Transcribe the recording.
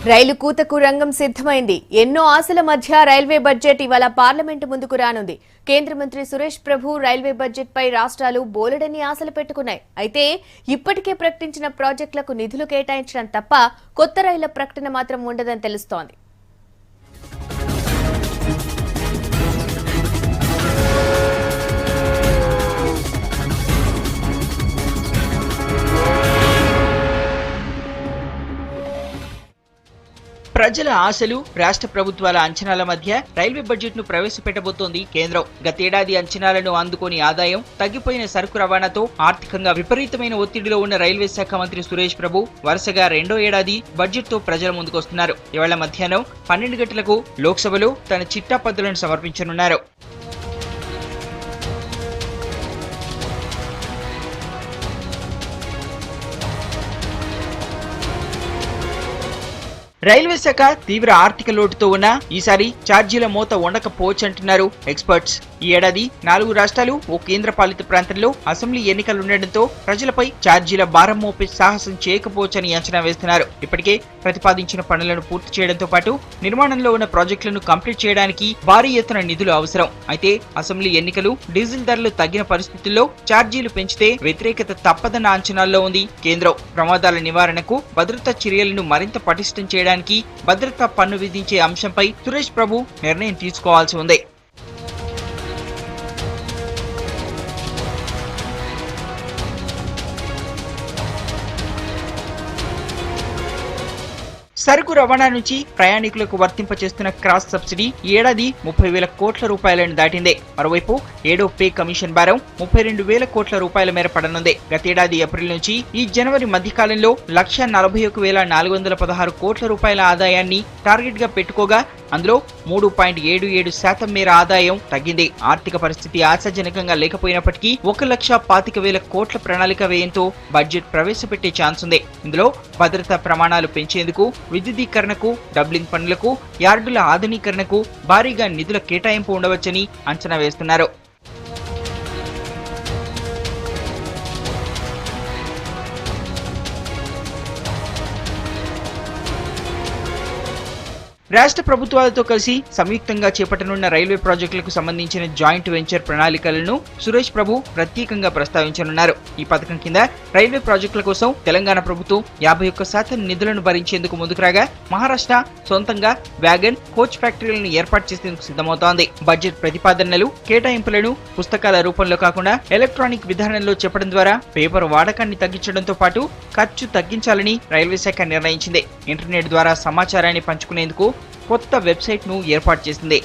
రైలు కూతకు రంగం సిద్ధమైంది. ఎన్నో ఆశల మధ్య రైల్వే బడ్జెట్ ఇవాళ పార్లమెంటు ముందుకు రానుంది. కేంద్ర మంత్రి సురేష్ ప్రభు రైల్వే బడ్జెట్ పై రాష్ట్రాలు బోలెడన్ని ఆశలు పెట్టుకున్నాయి. అయితే ఇప్పటికే ప్రకటించిన ప్రాజెక్టులకు నిధులు కేటాయించడం తప్ప కొత్త రైళ్ల ప్రకటన మాత్రం ఉండదని తెలుస్తోంది. ప్రజల ఆశలు, రాష్ట్ర ప్రభుత్వాల అంచనాల మధ్య రైల్వే బడ్జెట్ ను ప్రవేశపెట్టబోతోంది కేంద్రం. గతేడాది అంచనాలను అందుకోని ఆదాయం, తగ్గిపోయిన సరుకు రవాణాతో ఆర్థికంగా విపరీతమైన ఒత్తిడిలో ఉన్న రైల్వే శాఖ మంత్రి సురేష్ ప్రభు వరుసగా రెండో ఏడాది బడ్జెట్ తో ప్రజల ముందుకొస్తున్నారు. ఇవాళ మధ్యాహ్నం 12 గంటలకు లోక్సభలో తన చిట్టా పద్దులను సమర్పించనున్నారు. రైల్వే శాఖ తీవ్ర ఆర్థిక లోటుతో ఉన్న ఈసారి ఛార్జీల మోత ఉండకపోవచ్చంటున్నారు ఎక్స్పర్ట్స్. ఈ ఏడాది 4 రాష్ట్రాలు, ఓ కేంద్ర పాలిత ప్రాంతంలో అసెంబ్లీ ఎన్నికలుండటంతో ప్రజలపై ఛార్జీల భారం మోపే సాహసం చేయకపోవచ్చని అంచనా వేస్తున్నారు. ఇప్పటికే ప్రతిపాదించిన పనులను పూర్తి చేయడంతో పాటు నిర్మాణంలో ఉన్న ప్రాజెక్టులను కంప్లీట్ చేయడానికి భారీ ఎత్తున నిధులు అవసరం. అయితే అసెంబ్లీ ఎన్నికలు, డీజిల్ ధరలు తగ్గిన పరిస్థితుల్లో ఛార్జీలు పెంచితే వ్యతిరేకత తప్పదన్న అంచనాల్లో ఉంది కేంద్రం. ప్రమాదాల నివారణకు భద్రతా చర్యలను మరింత పటిష్టం చేయడానికి భద్రతా పన్ను విధించే అంశంపై సురేష్ ప్రభు నిర్ణయం తీసుకోవాల్సి ఉంది. సరుకు రవాణా నుంచి ప్రయాణికులకు వర్తింపచేస్తున్న క్రాస్ సబ్సిడీ ఈ ఏడాది 30,000 కోట్ల రూపాయలను దాటింది. మరోవైపు ఏడో పే కమిషన్ భారం 32,000 కోట్ల రూపాయల మేర పడనుంది. గతేడాది ఏప్రిల్ నుంచి ఈ జనవరి మధ్యకాలంలో 1,41,416 కోట్ల రూపాయల ఆదాయాన్ని టార్గెట్ గా పెట్టుకోగా అందులో 3.77% మేర ఆదాయం తగ్గింది. ఆర్థిక పరిస్థితి ఆశాజనకంగా లేకపోయినప్పటికీ 1,25,000 కోట్ల ప్రణాళిక వ్యయంతో బడ్జెట్ ప్రవేశపెట్టే ఛాన్స్ ఉంది. ఇందులో భద్రతా ప్రమాణాలు పెంచేందుకు, విద్యుదీకరణకు, డబ్లింగ్ పనులకు, యార్డుల ఆధునీకరణకు భారీగా నిధుల కేటాయింపు ఉండవచ్చని అంచనా వేస్తున్నారు. రాష్ట్ర ప్రభుత్వాలతో కలిసి సంయుక్తంగా చేపట్టనున్న రైల్వే ప్రాజెక్టులకు సంబంధించిన జాయింట్ వెంచర్ ప్రణాళికలను సురేష్ ప్రభు ప్రత్యేకంగా ప్రస్తావించనున్నారు. ఈ పథకం కింద రైల్వే ప్రాజెక్టుల కోసం తెలంగాణ ప్రభుత్వం 51% నిధులను భరించేందుకు ముందుకు రాగా, మహారాష్ట్ర సొంతంగా వ్యాగన్, కోచ్ ఫ్యాక్టరీలను ఏర్పాటు చేసేందుకు సిద్ధమవుతోంది. బడ్జెట్ ప్రతిపాదనలు, కేటాయింపులను పుస్తకాల రూపంలో కాకుండా ఎలక్ట్రానిక్ విధానంలో చెప్పడం ద్వారా పేపర్ వాడకాన్ని తగ్గించడంతో పాటు ఖర్చు తగ్గించాలని రైల్వే శాఖ నిర్ణయించింది. ఇంటర్నెట్ ద్వారా సమాచారాన్ని పంచుకునేందుకు కొత్త వెబ్సైట్ ను ఏర్పాటు చేసింది.